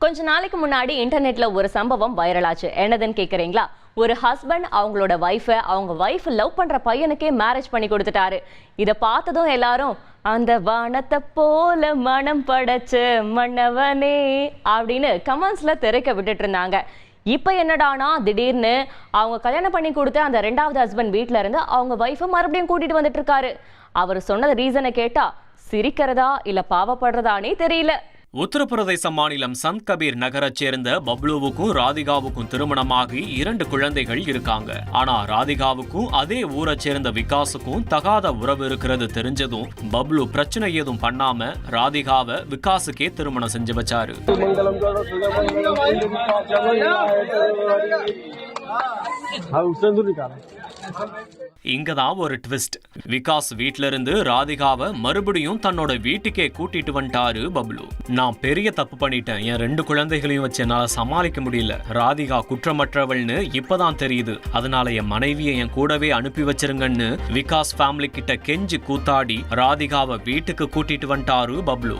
கொஞ்ச நாளைக்கு முன்னாடி இன்டர்நெட்ல ஒரு சம்பவம் வைரல் ஆச்சு. என்னதுன்னு கேக்குறீங்களா? ஒரு ஹஸ்பண்ட் அவங்களோட அவங்க வைஃப் லவ் பண்ற பையனுக்கே மேரேஜ் பண்ணி கொடுத்துட்டாரு. இத பார்த்ததும் எல்லாரும் அந்த வானத்தை போல மனம் படைச்ச மன்னவனே அப்படின்னு கமெண்ட்ஸ்ல திரைக்க விட்டுட்டு இருந்தாங்க. இப்ப என்னடானா திடீர்னு அவங்க கல்யாணம் பண்ணி கொடுத்த அந்த ரெண்டாவது ஹஸ்பண்ட் வீட்டுல இருந்து அவங்க வைஃபை மறுபடியும் கூட்டிட்டு வந்துட்டு இருக்காரு. அவர் சொன்னது ரீசனை கேட்டா சிரிக்கிறதா இல்ல பாவப்படுறதானே தெரியல. உத்தரப்பிரதேச மாநிலம் சந்த் கபீர் நகரைச் சேர்ந்த பப்ளுவுக்கும் ராதிகாவுக்கும் திருமணமாகி 2 குழந்தைகள் இருக்காங்க. ஆனா ராதிகாவுக்கும் அதே ஊரை சேர்ந்த விகாஸுக்கும் தகாத உறவு இருக்கிறது தெரிஞ்சதும் பப்ளு பிரச்சனை ஏதும் பண்ணாம ராதிகாவை விகாஸுக்கே திருமணம் செஞ்சு வச்சாரு. இங்கதான் ஒரு ட்விஸ்ட். விகாஸ் வீட்ல இருந்து ராதிகாவை மறுபடியும் தன்னோட வீட்டுக்கே கூட்டிட்டு வந்துட்டாரு பப்ளு. நான் பெரிய தப்பு பண்ணிட்டேன், என் 2 குழந்தைகளையும் வச்சு என்னால சமாளிக்க முடியல, ராதிகா குற்றமற்றவள்னு இப்பதான் தெரியுது, அதனால என் மனைவியை என் கூடவே அனுப்பி வச்சிருங்கன்னு விகாஸ் ஃபேமிலி கிட்ட கெஞ்சி கூத்தாடி ராதிகாவை வீட்டுக்கு கூட்டிட்டு வந்துட்டாரு பப்ளு.